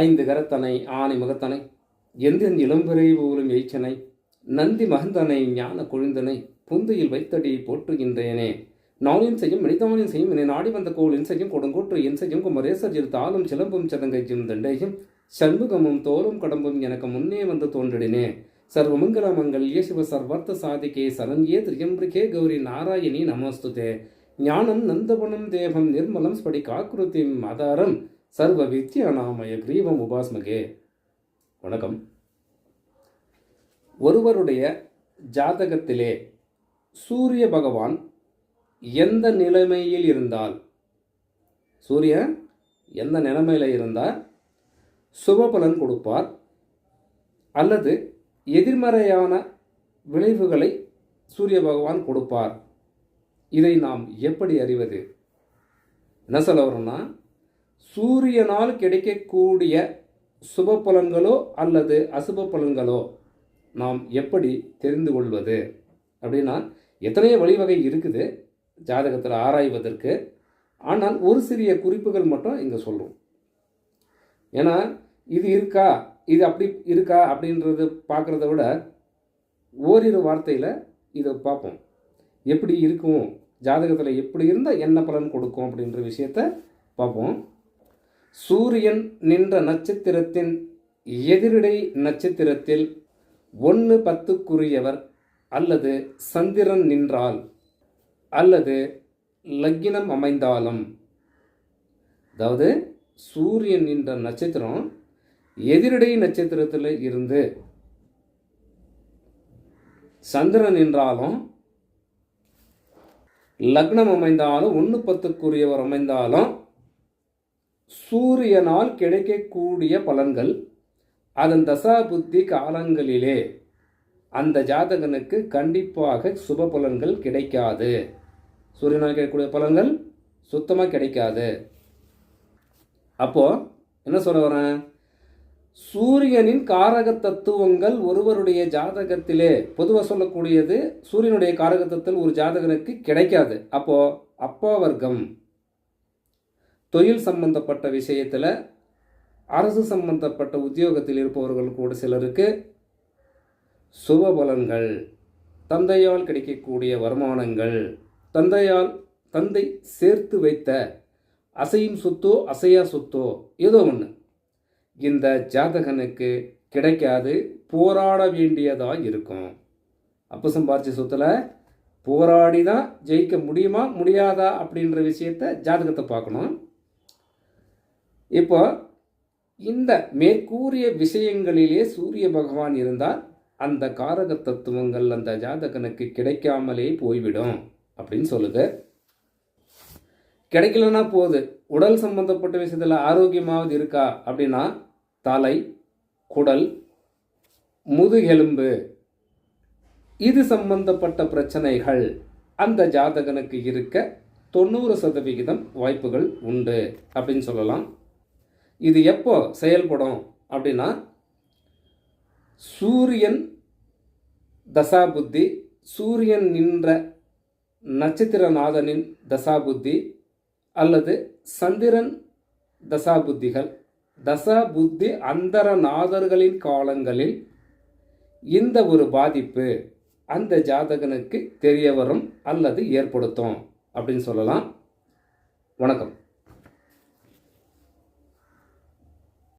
ஐந்து கரத்தனை ஆணை முகத்தனை எந்தென் இளம்பிறை போலும் எய்ச்சனை நந்தி மகந்தனை ஞான கொழுந்தனை புந்தையில் வைத்தடி போற்றுகின்றேனே நாளின் செய்யும் மனிதானின் செய்யும் என்னை நாடி வந்த கோளின் செய்யும் கொடுங்கோற்று என் செய்யும் குமரேசர் தாளும் சிலம்பும் சதங்கையும் தண்டையும் சண்முகமும் தோலும் கடம்பும் எனக்கு முன்னே வந்து தோன்றினே சர்வமங்கலமங்கல்ய சிவ சர்வர்த்த சாதிகே சரண்யே திரியம்பிகே கௌரி நாராயணி நமஸ்துதே ஞானம் நந்தவனம் தேவம் நிர்மலம் ஸ்படிகாக்கிருதிம் ஆதாரம் சர்வ வித்யாநாமய கிரீவம் உபாஸ்மகே. வணக்கம். ஒருவருடைய ஜாதகத்திலே சூரிய பகவான் எந்த நிலைமையில் இருந்தால், சூரியன் எந்த நிலைமையில் இருந்தால் சுபபலன் கொடுப்பார் அல்லது எதிர்மறையான விளைவுகளை சூரிய பகவான் கொடுப்பார், இதை நாம் எப்படி அறிவது? என்ன சொல்ல வரோம்னா, சூரியனால் கிடைக்கக்கூடிய சுப பலன்களோ அல்லது அசுப பலன்களோ நாம் எப்படி தெரிந்து கொள்வது அப்படின்னா, எத்தனையோ வழிவகை இருக்குது ஜாதகத்தில் ஆராய்வதற்கு. ஆனால் ஒரு சிறிய குறிப்புகள் மட்டும் இங்கே சொல்லுவோம். ஏன்னா இது இருக்கா, இது அப்படி இருக்கா அப்படின்றது பார்க்குறத விட ஓரிரு வார்த்தையில் இதை பார்ப்போம். எப்படி இருக்கும், ஜாதகத்தில் எப்படி இருந்தால் என்ன பலன் கொடுக்கும் அப்படின்ற விஷயத்தை பார்ப்போம். சூரியன் நின்ற நட்சத்திரத்தின் எதிரிடை நட்சத்திரத்தில் 1-10க்குரியவர் அல்லது சந்திரன் நின்றால் அல்லது லக்கினம் அமைந்தாலும், அதாவது சூரியன் நின்ற நட்சத்திரம் எதிரிடை நட்சத்திரத்தில் இருந்து சந்திரன் நின்றாலும், லக்னம் அமைந்தாலும், 1-10க்குரியவர் அமைந்தாலும் சூரியனால் கிடைக்கக்கூடிய பலன்கள் அதன் தசா புத்தி காலங்களிலே அந்த ஜாதகனுக்கு கண்டிப்பாக சுப பலன்கள் கிடைக்காது. சூரியனால் கிடைக்கக்கூடிய பலன்கள் சுத்தமாக கிடைக்காது. அப்போது என்ன சொல்ல வரேன், சூரியனின் காரக தத்துவங்கள் ஒருவருடைய ஜாதகத்திலே பொதுவாக சொல்லக்கூடியது சூரியனுடைய காரக தத்துவம் ஒரு ஜாதகனுக்கு கிடைக்காது. அப்போது அப்பா வர்க்கம், தொழில் சம்பந்தப்பட்ட விஷயத்தில், அரசு சம்பந்தப்பட்ட உத்தியோகத்தில் இருப்பவர்கள் கூட சிலருக்கு சுப பலன்கள், தந்தையால் கிடைக்கக்கூடிய வருமானங்கள், தந்தை சேர்த்து வைத்த அசையும் சொத்தோ அசையா சொத்தோ ஏதோ ஒன்று இந்த ஜாதகனுக்கு கிடைக்காது, போராட வேண்டியதாக இருக்கும். அப்போ சம்பாரிச்ச சொத்தில் போராடி தான் ஜெயிக்க முடியுமா முடியாதா அப்படின்ற விஷயத்தை ஜாதகத்தை பார்க்கணும். இப்போ இந்த மேற்கூறிய விஷயங்களிலே சூரிய பகவான் இருந்தால் அந்த காரக தத்துவங்கள் அந்த ஜாதகனுக்கு கிடைக்காமலே போய்விடும் அப்படின்னு சொல்லுது. கிடைக்கலன்னா போகுது, உடல் சம்பந்தப்பட்ட விஷயத்தில் ஆரோக்கியமாவது இருக்கா அப்படின்னா தலை, குடல், முதுகெலும்பு இது சம்பந்தப்பட்ட பிரச்சனைகள் அந்த ஜாதகனுக்கு இருக்க 90% வாய்ப்புகள் உண்டு அப்படின்னு சொல்லலாம். இது எப்போ செயல்படும் அப்படின்னா, சூரியன் தசாபுத்தி, சூரியன் நின்ற நட்சத்திரநாதனின் தசாபுத்தி அல்லது சந்திரன் தசாபுத்திகள், தசாபுத்தி அந்தரநாதர்களின் காலங்களில் இந்த ஒரு பாதிப்பு அந்த ஜாதகனுக்கு தெரிய வரும் அல்லது ஏற்படுத்தும் அப்படின்னு சொல்லலாம். வணக்கம்.